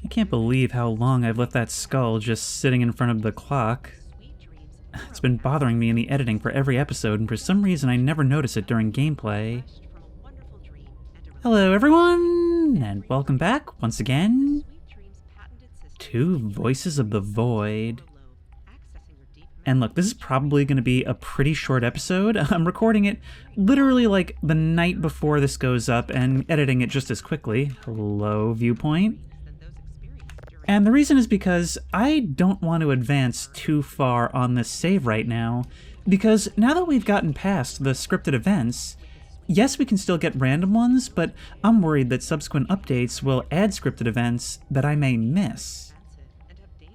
I can't believe how long I've left that skull just sitting in front of the clock. It's been bothering me in the editing for every episode, and for some reason I never notice it during gameplay. Hello everyone, and welcome back once again to Voices of the Void. And look, this is probably going to be a pretty short episode. I'm recording it literally like the night before this goes up and editing it just as quickly. Hello, Viewpoint. And the reason is because I don't want to advance too far on this save right now, because now that we've gotten past the scripted events, yes, we can still get random ones, but I'm worried that subsequent updates will add scripted events that I may miss.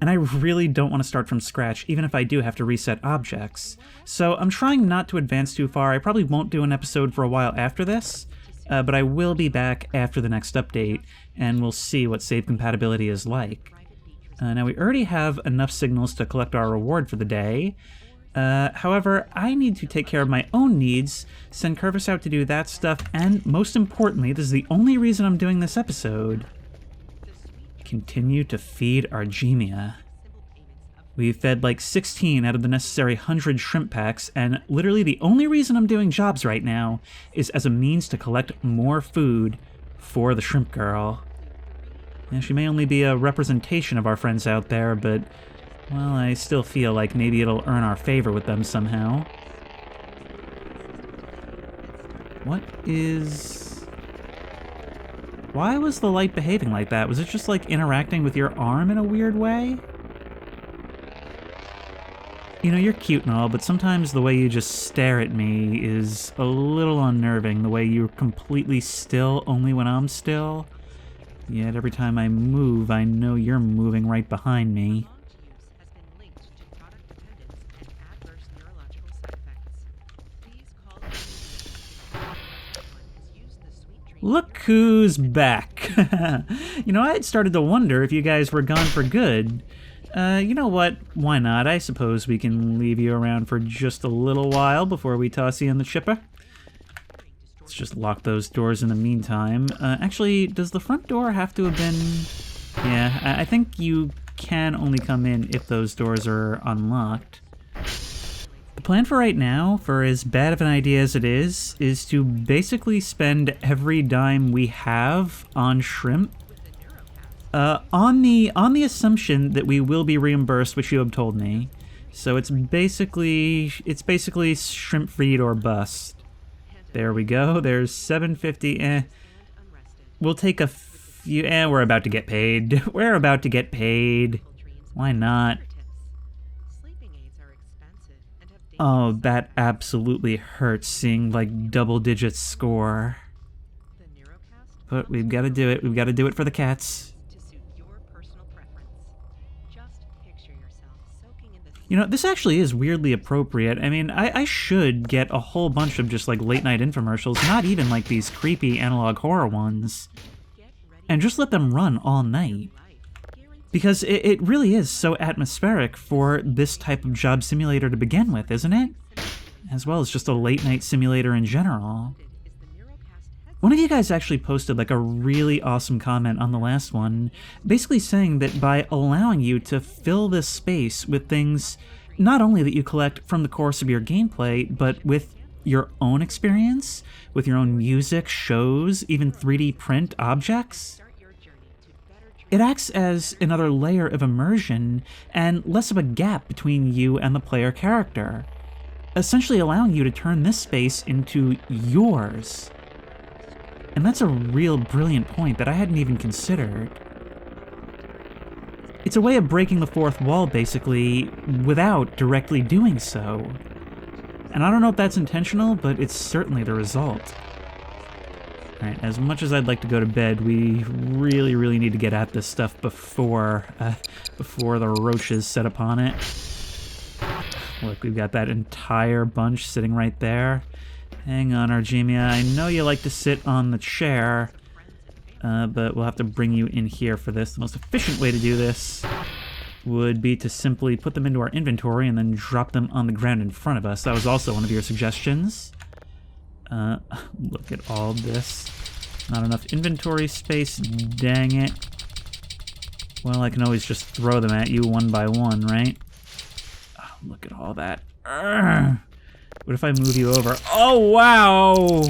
And I really don't want to start from scratch, even if I do have to reset objects. So I'm trying not to advance too far. I probably won't do an episode for a while after this, but I will be back after the next update, and we'll see what save compatibility is like. Now, we already have enough signals to collect our reward for the day. However, I need to take care of my own needs, send Curvis out to do that stuff, and most importantly, this is the only reason I'm doing this episode, continue to feed Argemia. We've fed like 16 out of the necessary 100 shrimp packs, and literally the only reason I'm doing jobs right now is as a means to collect more food for the shrimp girl. And she may only be a representation of our friends out there, but, well, I still feel like maybe it'll earn our favor with them somehow. What is... Why was the light behaving like that? Was it just like interacting with your arm in a weird way? You know, you're cute and all, but sometimes the way you just stare at me is a little unnerving. The way you're completely still only when I'm still. Yet every time I move, I know you're moving right behind me. Look who's back. You know, I had started to wonder if you guys were gone for good. You know what? Why not? I suppose we can leave you around for just a little while before we toss you in the chipper. Let's just lock those doors in the meantime. Actually, does the front door have to have been... Yeah, I think you can only come in if those doors are unlocked. The plan for right now, for as bad of an idea as it is to basically spend every dime we have on shrimp. On the assumption that we will be reimbursed, which you have told me. So it's basically shrimp feed or bust. There we go. There's $7.50. We'll take a few. We're about to get paid. We're about to get paid. Why not? Oh, that absolutely hurts seeing, like, double-digit score. But we've got to do it. We've got to do it for the cats. You know, this actually is weirdly appropriate. I mean, I should get a whole bunch of just, like, late-night infomercials, not even, like, these creepy analog horror ones, and just let them run all night. Because it really is so atmospheric for this type of job simulator to begin with, isn't it? As well as just a late-night simulator in general. One of you guys actually posted like a really awesome comment on the last one, basically saying that by allowing you to fill this space with things not only that you collect from the course of your gameplay, but with your own experience, with your own music, shows, even 3D print objects, it acts as another layer of immersion and less of a gap between you and the player character, essentially allowing you to turn this space into yours. And that's a real brilliant point that I hadn't even considered. It's a way of breaking the fourth wall, basically, without directly doing so. And I don't know if that's intentional, but it's certainly the result. Alright, as much as I'd like to go to bed, we really need to get at this stuff before the roaches set upon it. Look, we've got that entire bunch sitting right there. Hang on, Argemia. I know you like to sit on the chair, but we'll have to bring you in here for this. The most efficient way to do this would be to simply put them into our inventory and then drop them on the ground in front of us. That was also one of your suggestions. Look at all this. Not enough inventory space, dang it. Well, I can always just throw them at you one by one, right? Oh, look at all that. Urgh. What if I move you over? Oh, wow!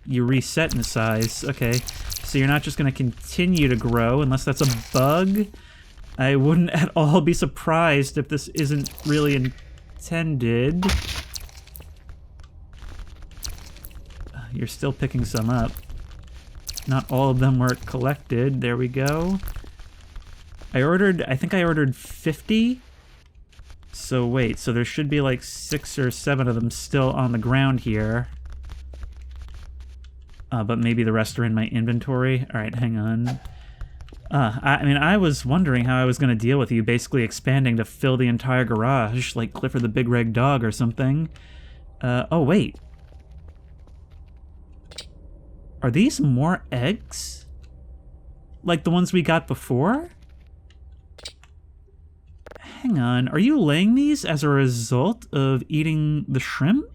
You reset in size. Okay, so you're not just gonna continue to grow unless that's a bug? I wouldn't at all be surprised if this isn't really intended. You're still picking some up. Not all of them were collected. There we go. I think I ordered 50. So wait, so there should be like 6 or 7 of them still on the ground here. But maybe the rest are in my inventory. All right, hang on. I mean, I was wondering how I was going to deal with you basically expanding to fill the entire garage, like Clifford the Big Red Dog or something. Oh, wait. Are these more eggs? Like the ones we got before? Hang on, are you laying these as a result of eating the shrimp?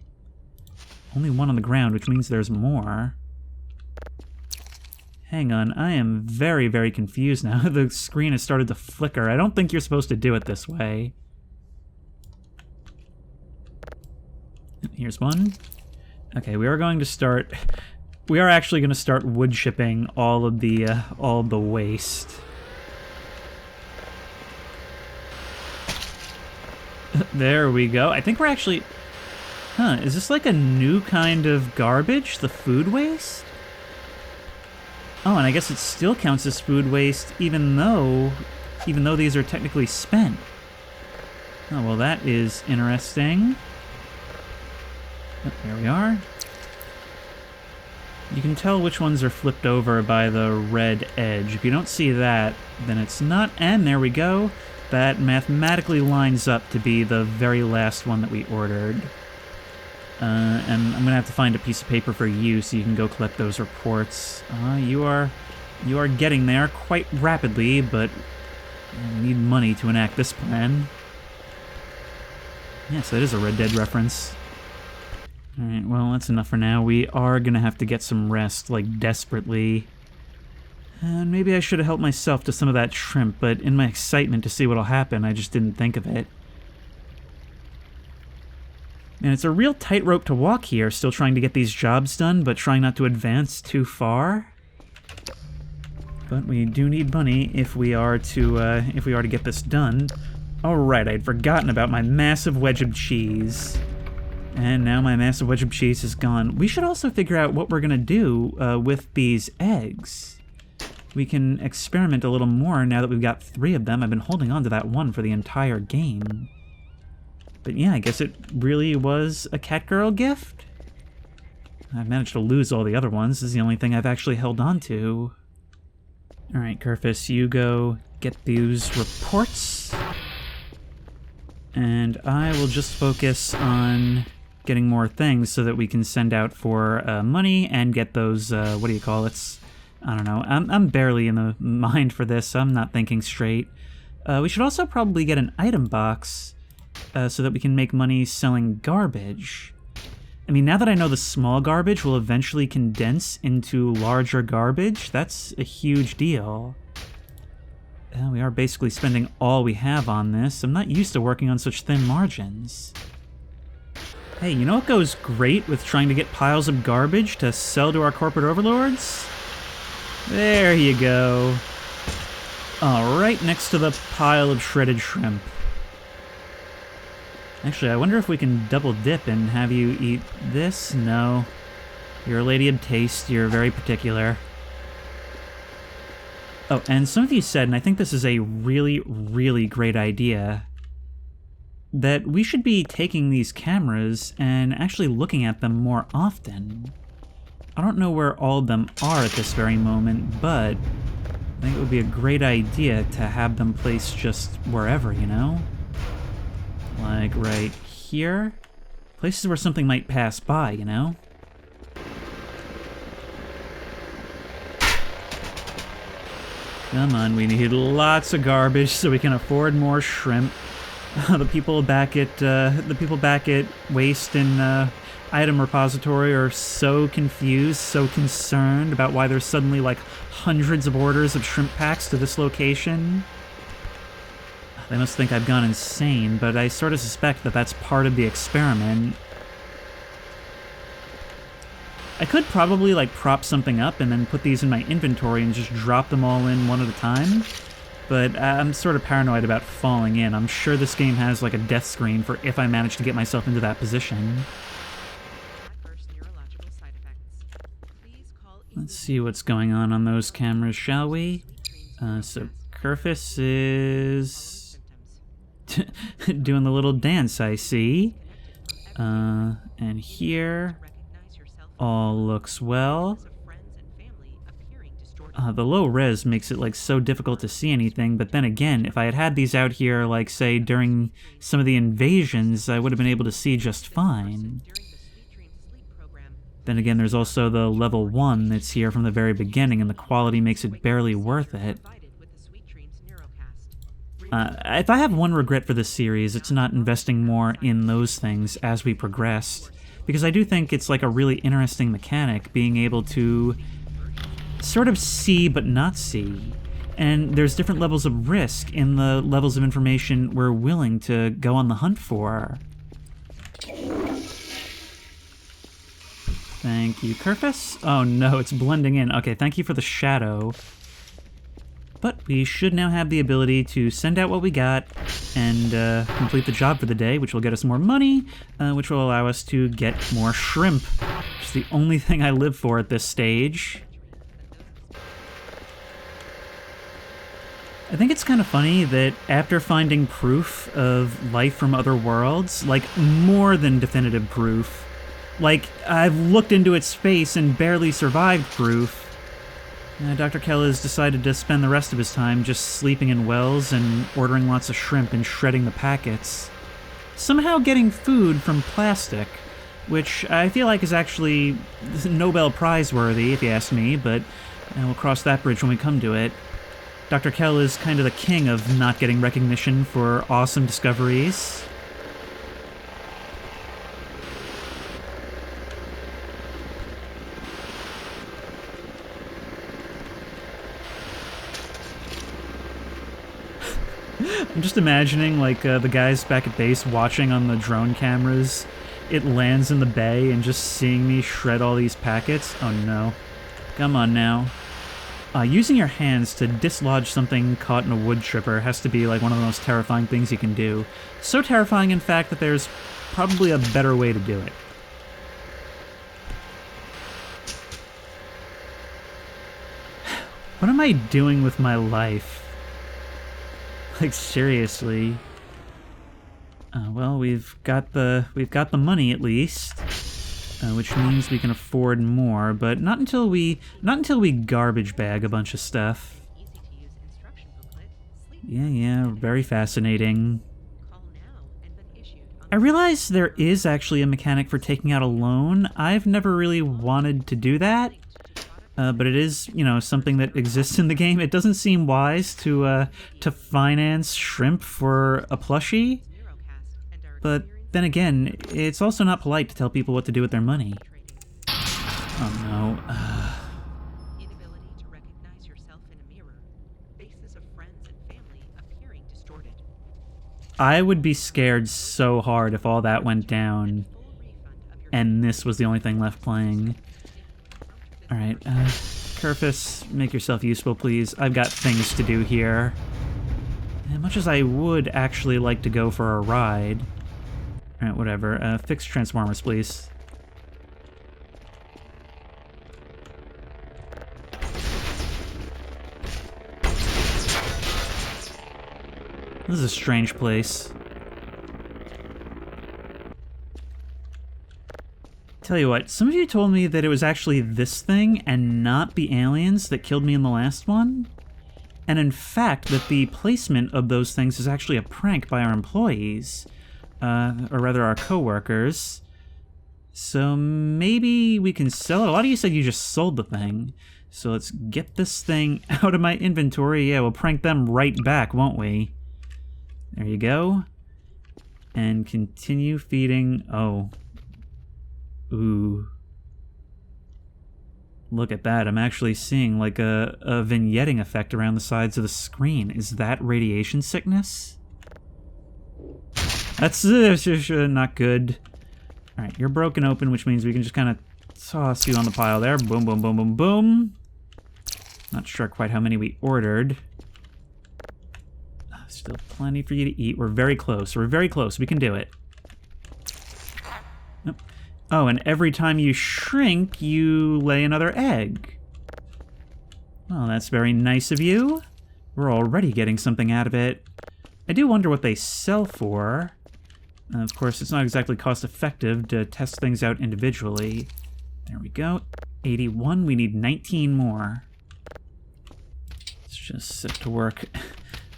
Only one on the ground, which means there's more. Hang on, I am very, very confused now. The screen has started to flicker. I don't think you're supposed to do it this way. Here's one. Okay, we are going to start... We are actually going to start wood shipping all of the waste. There we go. I think we're actually... Huh, is this like a new kind of garbage? The food waste? Oh, and I guess it still counts as food waste even though these are technically spent. Oh, well, that is interesting. Oh, there we are. You can tell which ones are flipped over by the red edge. If you don't see that, then it's not. And there we go. That mathematically lines up to be the very last one that we ordered. And I'm gonna have to find a piece of paper for you so you can go collect those reports. You are getting there quite rapidly, but we need money to enact this plan. Yes, that is a Red Dead reference. Alright, well, that's enough for now. We are gonna have to get some rest, like, desperately. And maybe I should have helped myself to some of that shrimp, but in my excitement to see what'll happen, I just didn't think of it. And it's a real tightrope to walk here, still trying to get these jobs done, but trying not to advance too far. But we do need money if we are to get this done. All right, I'd forgotten about my massive wedge of cheese. And now my massive wedge of cheese is gone. We should also figure out what we're gonna do with these eggs. We can experiment a little more now that we've got 3 of them. I've been holding on to that one for the entire game. But yeah, I guess it really was a Catgirl gift? I've managed to lose all the other ones. This is the only thing I've actually held on to. Alright, Kerfus, you go get these reports. And I will just focus on getting more things so that we can send out for money and get those, what do you call it? I don't know. I'm barely in the mind for this, so I'm not thinking straight. We should also probably get an item box so that we can make money selling garbage. I mean, now that I know the small garbage will eventually condense into larger garbage, that's a huge deal. We are basically spending all we have on this. I'm not used to working on such thin margins. Hey, you know what goes great with trying to get piles of garbage to sell to our corporate overlords? There you go. Right next to the pile of shredded shrimp. Actually, I wonder if we can double dip and have you eat this? No. You're a lady of taste. You're very particular. Oh, and some of you said, and I think this is a really, really great idea, that we should be taking these cameras and actually looking at them more often. I don't know where all of them are at this very moment, but I think it would be a great idea to have them placed just wherever, you know? Like right here? Places where something might pass by, you know? Come on, we need lots of garbage so we can afford more shrimp. The people back at Waste in item repository are so confused, so concerned about why there's suddenly like hundreds of orders of shrimp packs to this location. They must think I've gone insane, but I sort of suspect that that's part of the experiment. I could probably like prop something up and then put these in my inventory and just drop them all in one at a time, but I'm sort of paranoid about falling in. I'm sure this game has like a death screen for if I manage to get myself into that position. Let's see what's going on those cameras, shall we? So Kerfus is doing the little dance, I see. And here, all looks well. The low res makes it like so difficult to see anything, but then again, if I had had these out here, like say during some of the invasions, I would have been able to see just fine. Then again, there's also the level 1 that's here from the very beginning, and the quality makes it barely worth it. If I have one regret for this series, it's not investing more in those things as we progressed, because I do think it's like a really interesting mechanic, being able to sort of see but not see. And there's different levels of risk in the levels of information we're willing to go on the hunt for. Thank you, Kerfus. Oh no, it's blending in. Okay, thank you for the shadow. But we should now have the ability to send out what we got and complete the job for the day, which will get us more money, which will allow us to get more shrimp, which is the only thing I live for at this stage. I think it's kind of funny that after finding proof of life from other worlds, like more than definitive proof, like I've looked into its space and barely survived proof, Dr. Kell has decided to spend the rest of his time just sleeping in wells and ordering lots of shrimp and shredding the packets. Somehow getting food from plastic, which I feel like is actually Nobel Prize worthy, if you ask me, but we'll cross that bridge when we come to it. Dr. Kell is kind of the king of not getting recognition for awesome discoveries. I'm just imagining, like, the guys back at base watching on the drone cameras. It lands in the bay and just seeing me shred all these packets. Oh no. Come on now. Using your hands to dislodge something caught in a wood chipper has to be, like, one of the most terrifying things you can do. So terrifying, in fact, that there's probably a better way to do it. What am I doing with my life? Like, seriously. Well, we've got the money at least, which means we can afford more, but not until we garbage bag a bunch of stuff. Yeah, very fascinating. I realize there is actually a mechanic for taking out a loan. I've never really wanted to do that. But it is, you know, something that exists in the game. It doesn't seem wise to finance shrimp for a plushie, but then again, it's also not polite to tell people what to do with their money. Oh no. Inability to recognize yourself in a mirror. Faces of friends and family appearing distorted. I would be scared so hard if all that went down, and this was the only thing left playing. Alright, Kerfus, make yourself useful, please. I've got things to do here. As much as I would actually like to go for a ride. Alright, whatever. Fix Transformers, please. This is a strange place. Tell you what, some of you told me that it was actually this thing and not the aliens that killed me in the last one. And in fact, that the placement of those things is actually a prank by our employees. Or rather our co-workers. So maybe we can sell it. A lot of you said you just sold the thing. So let's get this thing out of my inventory. Yeah, we'll prank them right back, won't we? There you go. And continue feeding... Oh. Ooh. Look at that. I'm actually seeing like a vignetting effect around the sides of the screen. Is that radiation sickness? That's not good. Alright, you're broken open, which means we can just kind of toss you on the pile there. Boom, boom, boom, boom, boom. Not sure quite how many we ordered. Still plenty for you to eat. We're very close. We're very close. We can do it. Oh, and every time you shrink, you lay another egg. Well, that's very nice of you. We're already getting something out of it. I do wonder what they sell for. Of course, it's not exactly cost-effective to test things out individually. There we go. 81. We need 19 more. Let's just sit to work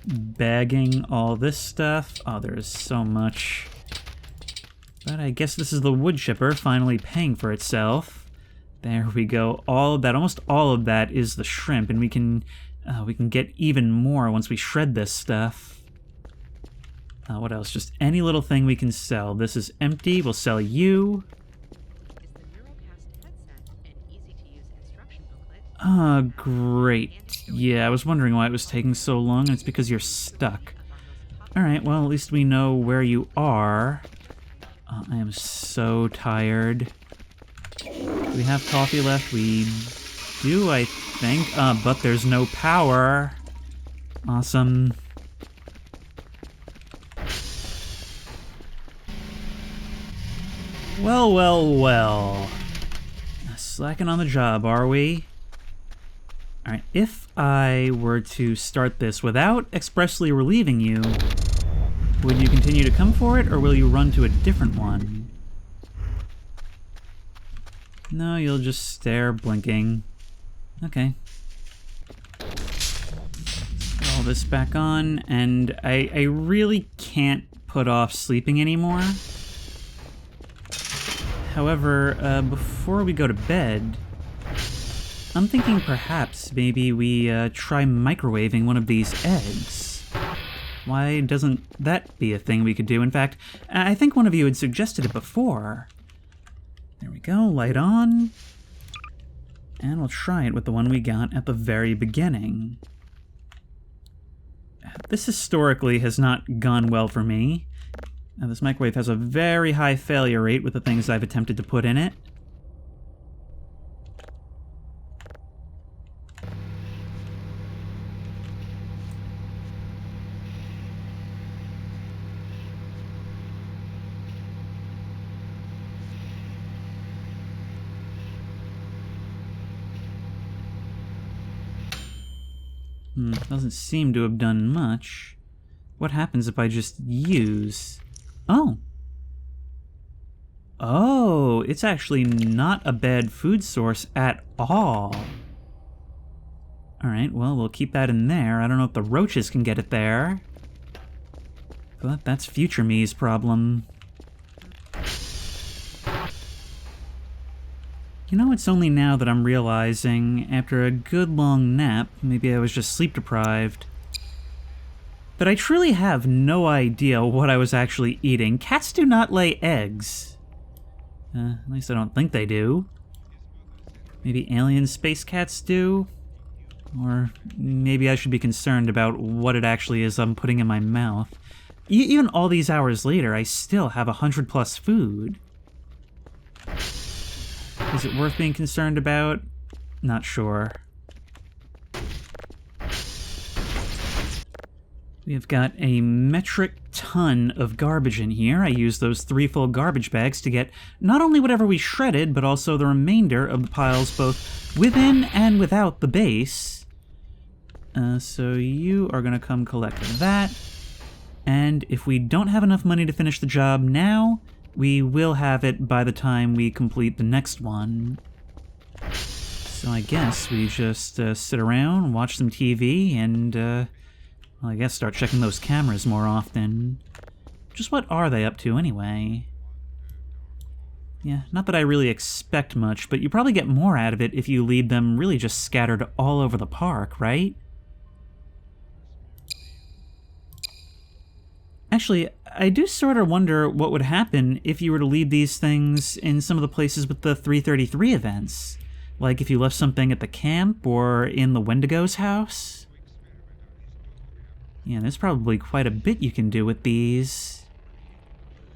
bagging all this stuff. Oh, there is so much. But I guess this is the wood chipper finally paying for itself. There we go. All of that, almost all of that is the shrimp, and we can get even more once we shred this stuff. What else? Just any little thing we can sell. This is empty. We'll sell you. Ah, great. Yeah, I was wondering why it was taking so long, and it's because you're stuck. Alright, well, at least we know where you are. I am so tired. Do we have coffee left? We do, I think. But there's no power. Awesome. Well, well, well. Slacking on the job, are we? Alright, if I were to start this without expressly relieving you, would you continue to come for it, or will you run to a different one? No, you'll just stare, blinking. Okay. Put all this back on, and I really can't put off sleeping anymore. However, before we go to bed, I'm thinking perhaps maybe we try microwaving one of these eggs. Why doesn't that be a thing we could do? In fact, I think one of you had suggested it before. There we go, light on. And we'll try it with the one we got at the very beginning. This historically has not gone well for me. This microwave has a very high failure rate with the things I've attempted to put in it. Doesn't seem to have done much. What happens if I just use... Oh! Oh, it's actually not a bad food source at all. Alright, well, we'll keep that in there. I don't know if the roaches can get it there. But that's future me's problem. You know, it's only now that I'm realizing, after a good long nap, maybe I was just sleep deprived, that I truly have no idea what I was actually eating. Cats do not lay eggs. At least I don't think they do. Maybe alien space cats do? Or maybe I should be concerned about what it actually is I'm putting in my mouth. Even all these hours later, I still have 100+ food. Is it worth being concerned about? Not sure. We've got a metric ton of garbage in here. I used those 3 full garbage bags to get not only whatever we shredded, but also the remainder of the piles both within and without the base. So you are going to come collect that. And if we don't have enough money to finish the job now, we will have it by the time we complete the next one. So I guess we just sit around, watch some TV, and, well, I guess start checking those cameras more often. Just what are they up to anyway? Yeah, not that I really expect much, but you probably get more out of it if you leave them really just scattered all over the park, right? Actually, I do sort of wonder what would happen if you were to leave these things in some of the places with the 333 events. Like if you left something at the camp or in the Wendigo's house. Yeah, there's probably quite a bit you can do with these.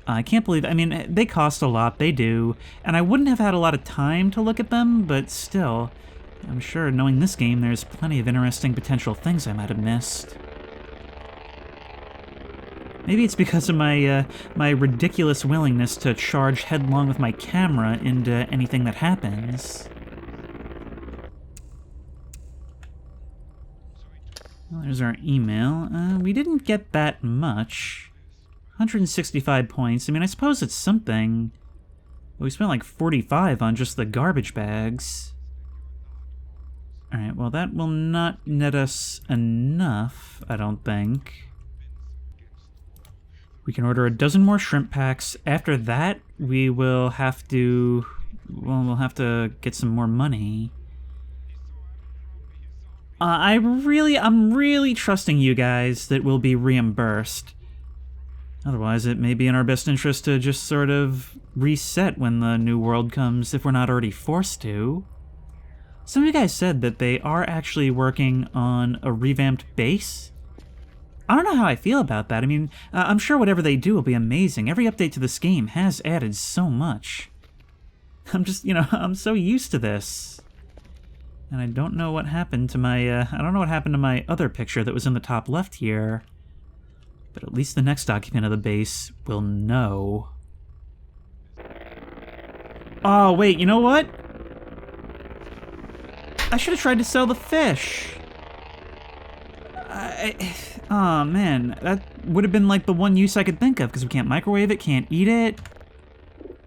I can't believe, I mean, they cost a lot, they do, and I wouldn't have had a lot of time to look at them, but still, I'm sure knowing this game there's plenty of interesting potential things I might have missed. Maybe it's because of my my ridiculous willingness to charge headlong with my camera into anything that happens. Well, there's our email. We didn't get that much. 165 points. I mean, I suppose it's something. But we spent like 45 on just the garbage bags. Alright, well that will not net us enough, I don't think. We can order a dozen more shrimp packs. After that, we will have to... well, we'll have to get some more money. I'm really trusting you guys that we'll be reimbursed. Otherwise, it may be in our best interest to just sort of reset when the new world comes, if we're not already forced to. Some of you guys said that they are actually working on a revamped base. I don't know how I feel about that. I mean, I'm sure whatever they do will be amazing. Every update to this game has added so much. I'm just, you know, I'm so used to this. And I don't know what happened to my, I don't know what happened to my other picture that was in the top left here. But at least the next occupant of the base will know. Oh, wait, you know what? I should have tried to sell the fish. Oh man, that would have been like the one use I could think of, because we can't microwave it, can't eat it.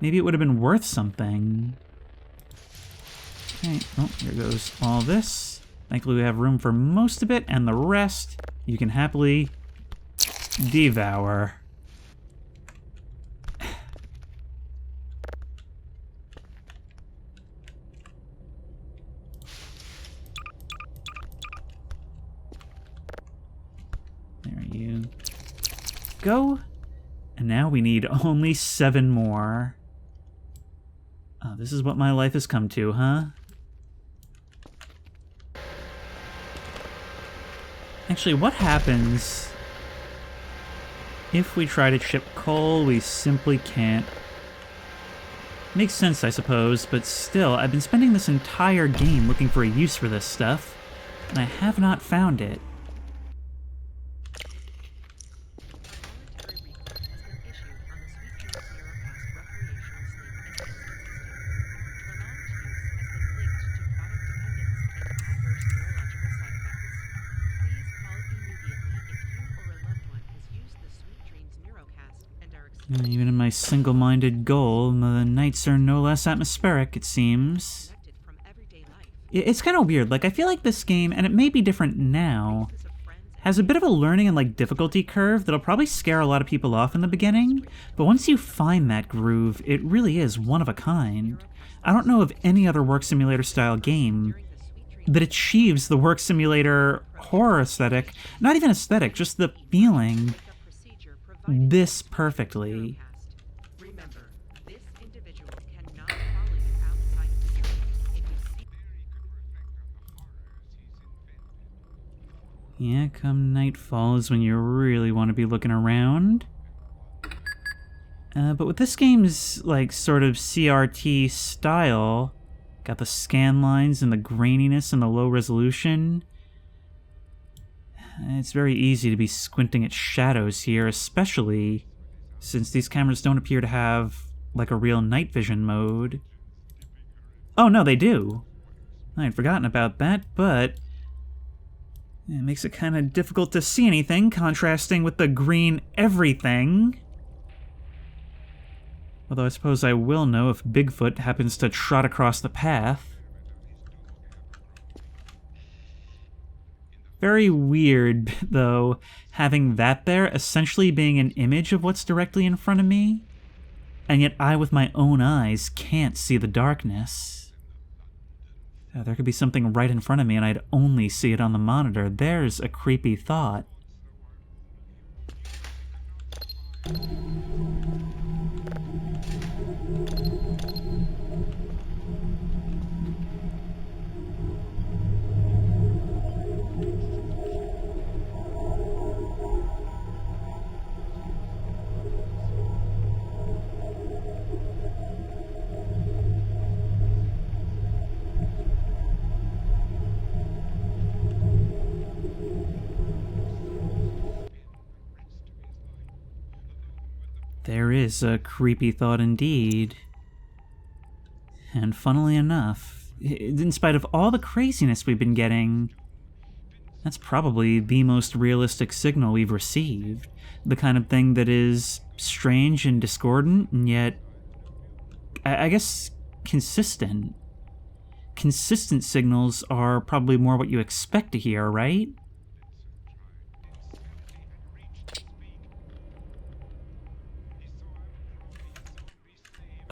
Maybe it would have been worth something. Okay, oh, here goes all this. Thankfully we have room for most of it, and the rest you can happily devour. There you go. And now we need only 7 more. Oh, this is what my life has come to, huh? Actually, what happens if we try to chip coal? We simply can't. Makes sense, I suppose, but still, I've been spending this entire game looking for a use for this stuff, and I have not found it. Even in my single-minded goal, the nights are no less atmospheric, it seems. It's kind of weird. Like, I feel like this game, and it may be different now, has a bit of a learning and, like, difficulty curve that'll probably scare a lot of people off in the beginning, but once you find that groove, it really is one of a kind. I don't know of any other work simulator-style game that achieves the work simulator horror aesthetic, not even aesthetic, just the feeling this perfectly. Remember, this individual cannot follow you outside of the street. If you see Yeah, come nightfall is when you really want to be looking around. But with this game's, like, sort of CRT style, got the scan lines and the graininess and the low resolution, it's very easy to be squinting at shadows here, especially since these cameras don't appear to have, like, a real night vision mode. Oh, no, they do. I had forgotten about that, but it makes it kind of difficult to see anything, contrasting with the green everything. Although I suppose I will know if Bigfoot happens to trot across the path. Very weird, though, having that there essentially being an image of what's directly in front of me, and yet I, with my own eyes, can't see the darkness. There could be something right in front of me and I'd only see it on the monitor. There's a creepy thought. There is a creepy thought indeed. And funnily enough, in spite of all the craziness we've been getting, that's probably the most realistic signal we've received. The kind of thing that is strange and discordant, and yet, I guess, consistent. Consistent signals are probably more what you expect to hear, right?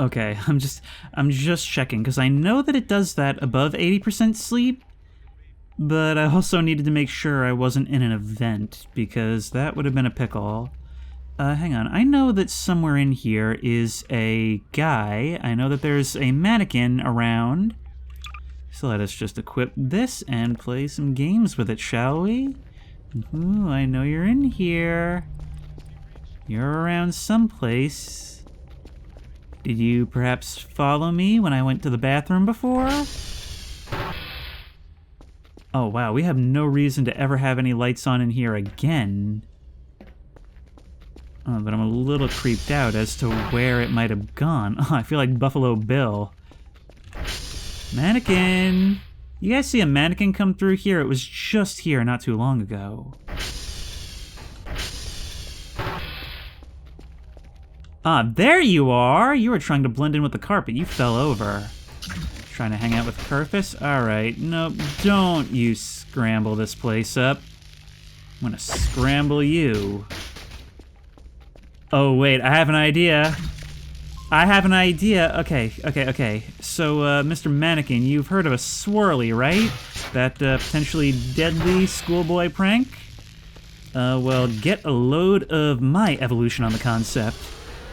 Okay, I'm just checking, because I know that it does that above 80% sleep, but I also needed to make sure I wasn't in an event, because that would have been a pickle. Hang on, I know that somewhere in here is a guy. I know that there's a mannequin around. So let us just equip this and play some games with it, shall we? Ooh, I know you're in here. You're around someplace. Did you perhaps follow me when I went to the bathroom before? Oh wow, we have no reason to ever have any lights on in here again. Oh, but I'm a little creeped out as to where it might have gone. Oh, I feel like Buffalo Bill. Mannequin! You guys see a mannequin come through here? It was just here not too long ago. Ah, there you are! You were trying to blend in with the carpet. You fell over. Trying to hang out with Curfus? Alright, nope, don't you scramble this place up. I'm gonna scramble you. Oh, wait, I have an idea. Okay. So, Mr. Mannequin, you've heard of a swirly, right? That potentially deadly schoolboy prank? Well, get a load of my evolution on the concept.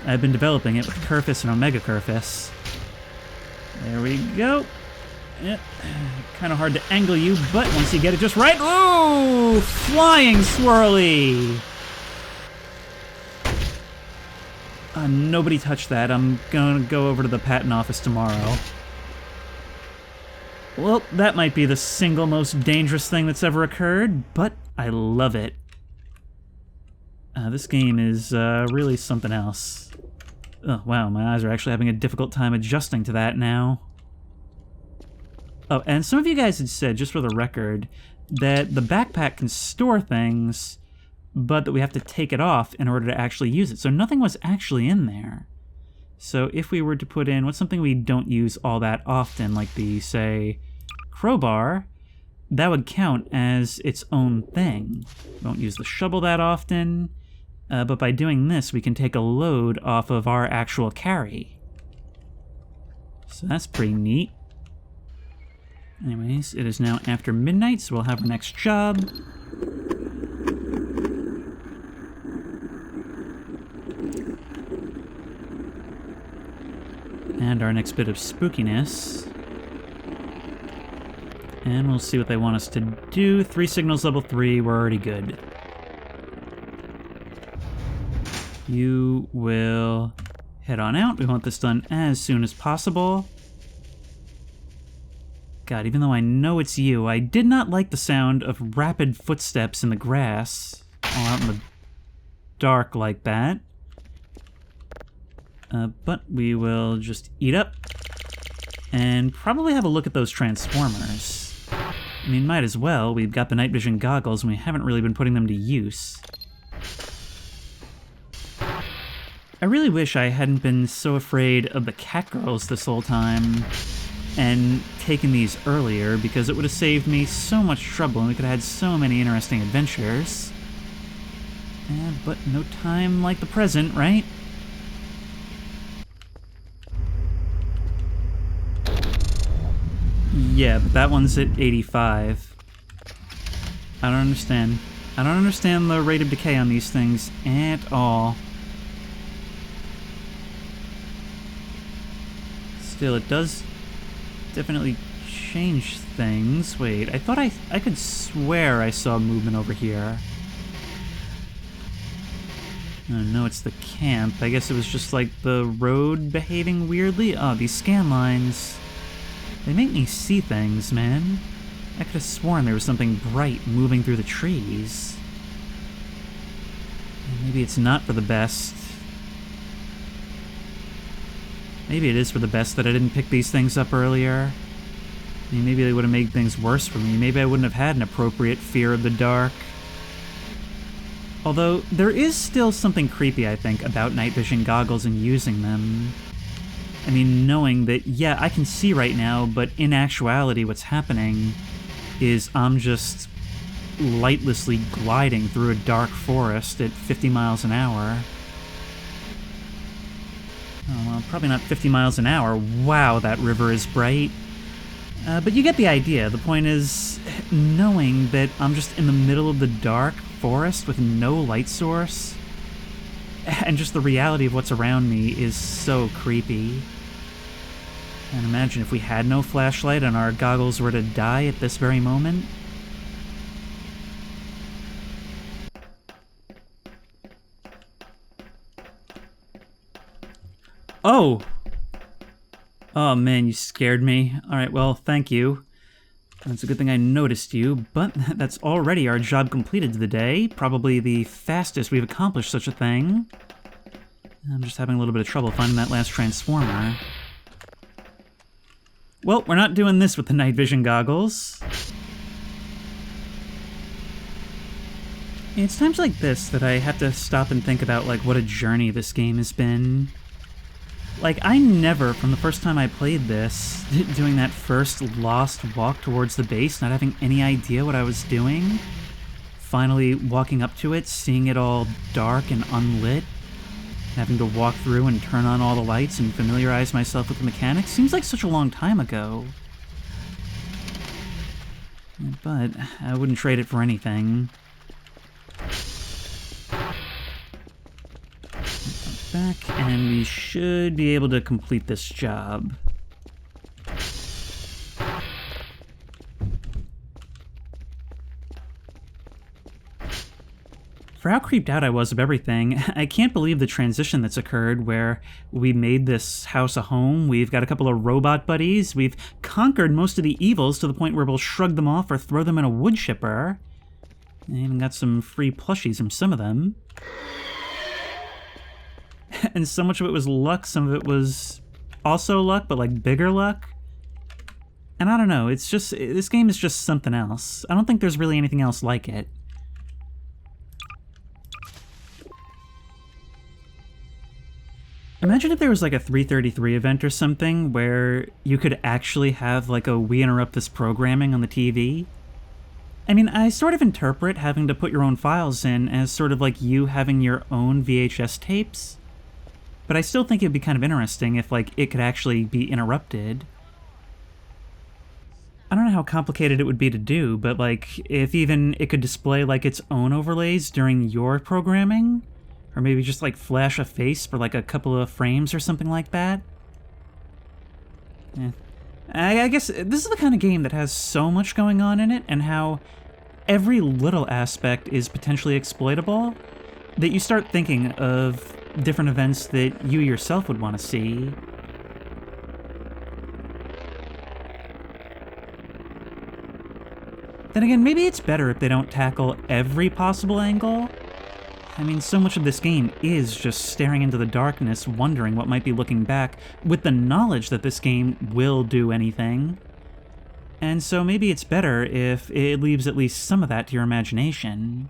I've been developing it with Curfus and Omega Curfus. There we go. Yep. Kind of hard to angle you, but once you get it just right... Ooh! Flying swirly! Nobody touched that. I'm gonna go over to the patent office tomorrow. Well, that might be the single most dangerous thing that's ever occurred, but I love it. This game is really something else. Oh, wow, my eyes are actually having a difficult time adjusting to that now. Oh, and some of you guys had said, just for the record, that the backpack can store things, but that we have to take it off in order to actually use it. So nothing was actually in there. So if we were to put in, what's something we don't use all that often, like the, say, crowbar, that would count as its own thing. We don't use the shovel that often, but by doing this, we can take a load off of our actual carry. So that's pretty neat. Anyways, it is now after midnight, so we'll have our next job. And our next bit of spookiness. And we'll see what they want us to do. 3 signals, level 3, we're already good. You will head on out. We want this done as soon as possible. God, even though I know it's you, I did not like the sound of rapid footsteps in the grass, all out in the dark like that. But we will just eat up and probably have a look at those transformers. I mean, might as well. We've got the night vision goggles and we haven't really been putting them to use. I really wish I hadn't been so afraid of the cat girls this whole time and taken these earlier, because it would have saved me so much trouble and we could have had so many interesting adventures. But no time like the present, right? Yeah, but that one's at 85. I don't understand. I don't understand the rate of decay on these things at all. Still, it does definitely change things. Wait, I thought I could swear I saw movement over here. Oh, no, it's the camp. I guess it was just like the road behaving weirdly. Oh, these scan lines. They make me see things, man. I could have sworn there was something bright moving through the trees. Maybe it's not for the best. Maybe it is for the best that I didn't pick these things up earlier. I mean, maybe they would have made things worse for me. Maybe I wouldn't have had an appropriate fear of the dark. Although, there is still something creepy, I think, about night vision goggles and using them. I mean, knowing that, yeah, I can see right now, but in actuality what's happening is I'm just lightlessly gliding through a dark forest at 50 miles an hour. Oh, well, probably not 50 miles an hour. Wow, that river is bright. But you get the idea. The point is, knowing that I'm just in the middle of the dark forest with no light source, and just the reality of what's around me is so creepy. And imagine if we had no flashlight and our goggles were to die at this very moment. Oh! Oh man, you scared me. Alright, well, thank you. It's a good thing I noticed you, but that's already our job completed for the day. Probably the fastest we've accomplished such a thing. I'm just having a little bit of trouble finding that last transformer. Well, we're not doing this with the night vision goggles. It's times like this that I have to stop and think about, like, what a journey this game has been. Like, I never, from the first time I played this, doing that first lost walk towards the base, not having any idea what I was doing, finally walking up to it, seeing it all dark and unlit, having to walk through and turn on all the lights and familiarize myself with the mechanics, seems like such a long time ago. But I wouldn't trade it for anything. Back, and we should be able to complete this job. For how creeped out I was of everything, I can't believe the transition that's occurred where we made this house a home, we've got a couple of robot buddies, we've conquered most of the evils to the point where we'll shrug them off or throw them in a wood chipper. I even got some free plushies from some of them. And so much of it was luck, some of it was also luck, but like bigger luck. And I don't know, it's just, this game is just something else. I don't think there's really anything else like it. Imagine if there was like a 333 event or something where you could actually have like a we interrupt this programming on the TV. I mean, I sort of interpret having to put your own files in as sort of like you having your own VHS tapes. But I still think it'd be kind of interesting if, like, it could actually be interrupted. I don't know how complicated it would be to do, but, like, if even it could display, like, its own overlays during your programming? Or maybe just, like, flash a face for, like, a couple of frames or something like that? Yeah. I guess this is the kind of game that has so much going on in it, and how every little aspect is potentially exploitable, that you start thinking of different events that you yourself would want to see. Then again, maybe it's better if they don't tackle every possible angle. I mean, so much of this game is just staring into the darkness, wondering what might be looking back, with the knowledge that this game will do anything. And so maybe it's better if it leaves at least some of that to your imagination.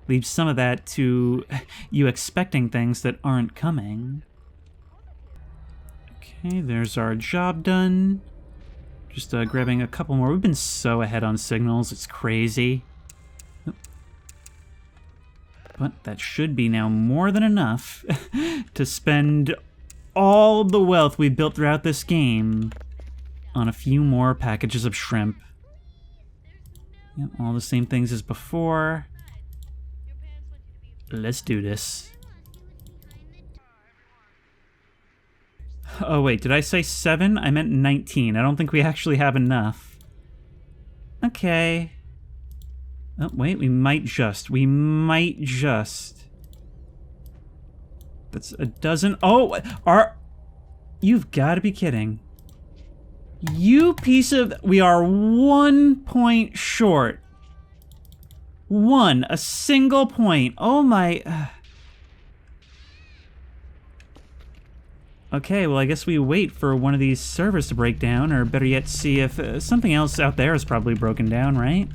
Leaves some of that to you expecting things that aren't coming. Okay, there's our job done. Just grabbing a couple more. We've been so ahead on signals, it's crazy. But that should be now more than enough to spend all the wealth we've built throughout this game on a few more packages of shrimp. Yep, all the same things as before. Let's do this. Oh, wait, did I say 7? I meant 19. I don't think we actually have enough. Okay. Oh, wait, we might just. That's a dozen. Oh, you've got to be kidding. You piece of... We are 1 point short. A single point. Oh my... Okay, well, I guess we wait for one of these servers to break down, or better yet, see if something else out there is probably broken down, right?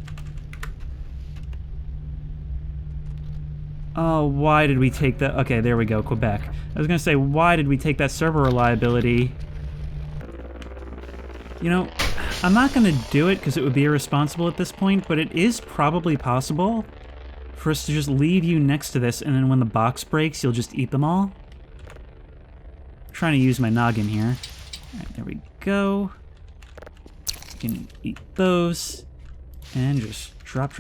Oh, why did we take that? Okay, there we go, Quebec. I was gonna say, why did we take that server reliability? You know, I'm not gonna do it because it would be irresponsible at this point, but it is probably possible for us to just leave you next to this, and then when the box breaks, you'll just eat them all. I'm trying to use my noggin here. Alright, there we go. You can eat those. And just drop.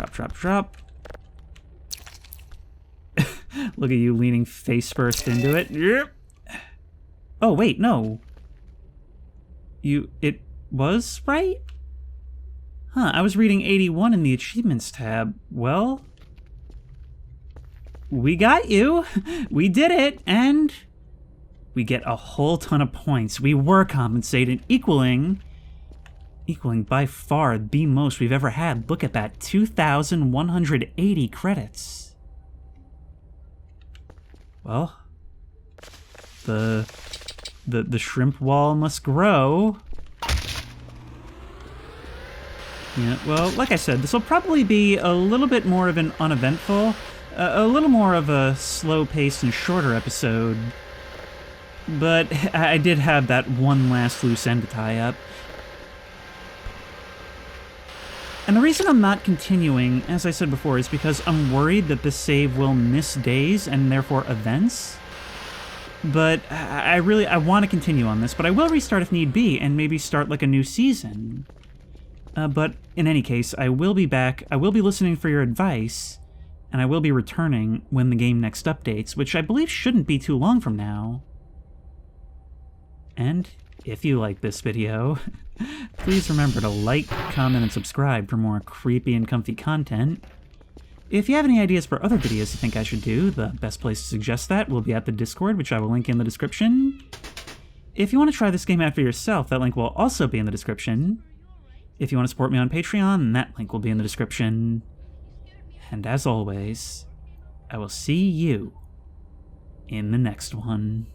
Look at you leaning face first into it. Yep. Oh, wait, no. It was right? Huh, I was reading 81 in the Achievements tab. Well, we got you. We did it, and we get a whole ton of points. We were compensated, equaling by far the most we've ever had. Look at that, 2,180 credits. Well, the shrimp wall must grow. Yeah, well, like I said, this will probably be a little bit more of an uneventful, a little more of a slow-paced and shorter episode. But I did have that one last loose end to tie up. And the reason I'm not continuing, as I said before, is because I'm worried that this save will miss days and therefore events. But I want to continue on this, but I will restart if need be and maybe start like a new season. But in any case, I will be back, I will be listening for your advice, and I will be returning when the game next updates, which I believe shouldn't be too long from now. And if you like this video, please remember to like, comment, and subscribe for more creepy and comfy content. If you have any ideas for other videos you think I should do, the best place to suggest that will be at the Discord, which I will link in the description. If you want to try this game out for yourself, that link will also be in the description. If you want to support me on Patreon, that link will be in the description. And as always, I will see you in the next one.